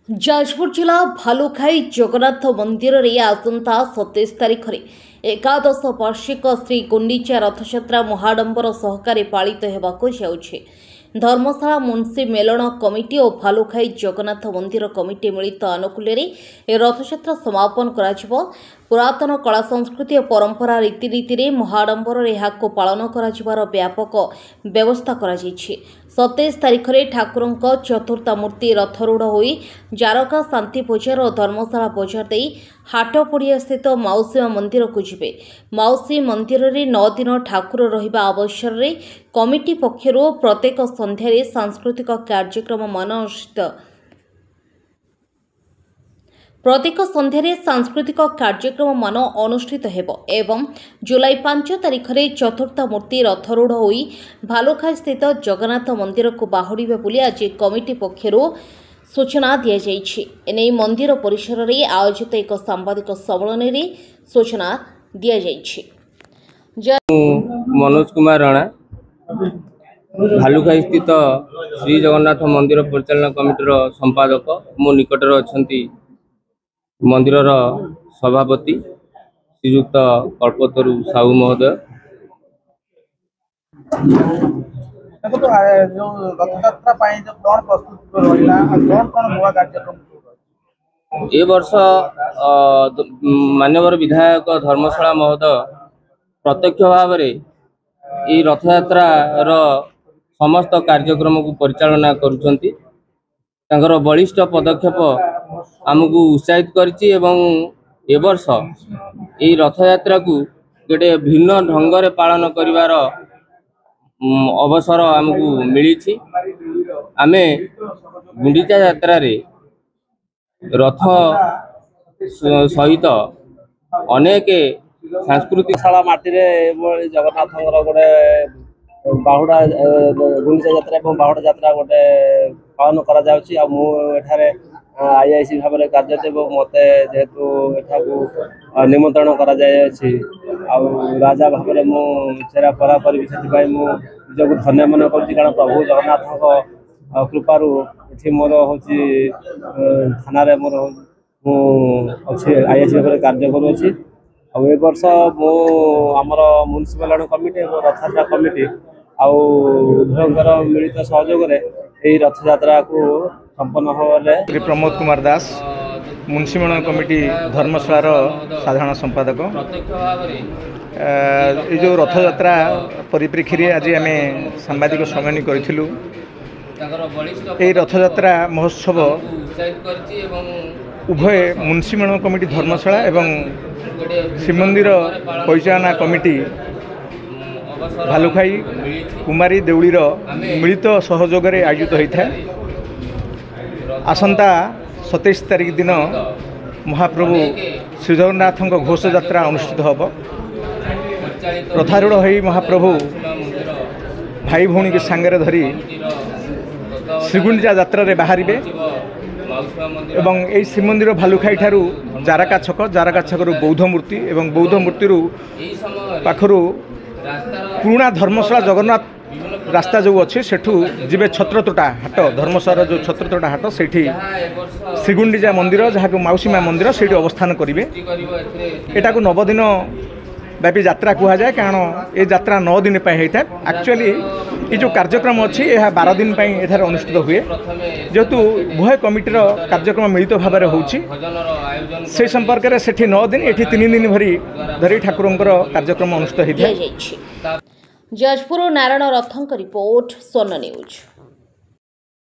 जाजपुर जिला भालुखाई जगन्नाथ मंदिर रे आसंता 27 तारीख में एकादश वार्षिक श्री गुंडीचा रथयात्रा महाडंबर सहकारे पालित होगाकू जाउछे। धर्मशाला मुंशी मेलन कमिटी और भालुखाई जगन्नाथ मंदिर कमिटी मिलित आनुकूल्य रथयात्रा समापन कराजिबो। पुरातन कला संस्कृति और परंपरा रीतिनीति रे महाडंबर एहाको पालन कराजिबार व्यापक व्यवस्था करा जायछि। 27 तारीख में ठाकुर चतुर्थ मूर्ति रथरूढ़ होई जारका शांति बजार और धर्मशाला बजार दे हाट पड़िया स्थित मौसी मंदिर को जिबे। मौसी मंदिर रे 9 दिन ठाकुर रहिबा अवसर रे कमिटी पक्षरु प्रत्येक संध्यारे सांस्कृतिक कार्यक्रम मान अनुष्ठित हेबो एवं जुलाई 5 तारीख में चतुर्थ मूर्ति रथरूढ़ होई भालुखाई स्थित जगन्नाथ मंदिर को बाहुड़िबे बोली आज कमिटी पक्षरु सूचना दिया जायछि। एने मंदिर परिसर रे आयोजित एक सांबादिक सम्मेलन रे सूचना दिया जायछि। मनोज कुमार राणा भालुखाई स्थित श्री जगन्नाथ मंदिर परिचालन कमिटीर संपादक मो निकटर अछंती मंदिर सभापति श्रीयुक्त कल्पतरु साहू महोदय। ए वर्ष मान्यवर विधायक धर्मशाला महोदय प्रत्यक्ष भाव में रथयात्रा समस्त कार्यक्रम को परिचालना करुछंती। तांकर बलिष्ठ पदक्षेप आमको उत्साहित करछि एवं ए वर्ष यही रथयात्रा को गोटे भिन्न ढंग से पालन करिवार अवसर आमको मिली। आमे गुंडीचा यात्रा रे रथ सहित अनेक सांस्कृतिक शाला माटी जगन्नाथ गोटे बाहुड़ा गुंडीचा यात्रा और बाहुड़ा यात्रा गोटे पालन करा आईआईसी भाव में कार्यरत मत जेहेतु एठाकू निमंत्रण करा राजा भाव में मुझे परा करी निजक धन्य मन कर प्रभु जगन्नाथ कृपारू ये मोर हूँ थाना मोर अच्छे आईआईसी भाव में कार्य करुँची। ए वर्ष आमर म्युनिसिपल कमिटी और रथयात्रा कमिटी उभयर मिलित सहयोग यही रथयात्रा को संपन्न होले। श्री प्रमोद कुमार दास म्युनिसिपल कमिटी धर्मशालार साधारण संपादक। ये जो रथयात्रा परिप्रेक्षी रे आज आम सांबादिक सम्मेलन करूँ। यही रथयात्रा महोत्सव उभय म्युनिसिपल कमिटी धर्मशाला एवं श्रीमंदिर परिचालना कमिटी भालुखाई कुमारी देउलीर मिलित सहयोग आयोजित होता है। आसंता 27 तारीख दिन महाप्रभु श्री जगन्नाथ घोष यात्रा अनुष्ठित होब। रथारूढ़ हो महाप्रभु भाई भौणी के सांगे धरी श्रीगुंडीचा यात्रा रे बाहरिबे एवं यही श्रीमंदिर भालुखाई ठारू जारका छकरू बौद्ध मूर्ति एवं बौद्ध मूर्ति पाखरू पुराना धर्मशाला जगन्नाथ रास्ता जो अच्छे सेठू जीवे छत्रतोटा हाट धर्मशाला जो छत्रतोटा हाट से श्रीगुंडीचा मंदिर जहाँ को मौसीमा मंदिर से अवस्थान करेंगे। यहाँ को 9 दिन व्यापी यात्रा कह जाए कारण ये यात्रा 9 दिन होता है। एक्चुअली ये जो कार्यक्रम अच्छी यह 12 दिन एठार अनुष्ठित हुए जेहेतु उभय कमिटीर कार्यक्रम मिलित भाव में हो संपर्क में सेठी 9 दिन ये 3 दिन धरी ठाकुर कार्यक्रम अनुष्ठित होता है। जाजपुर नारायण रथंक रिपोर्ट स्वर्ण न्यूज।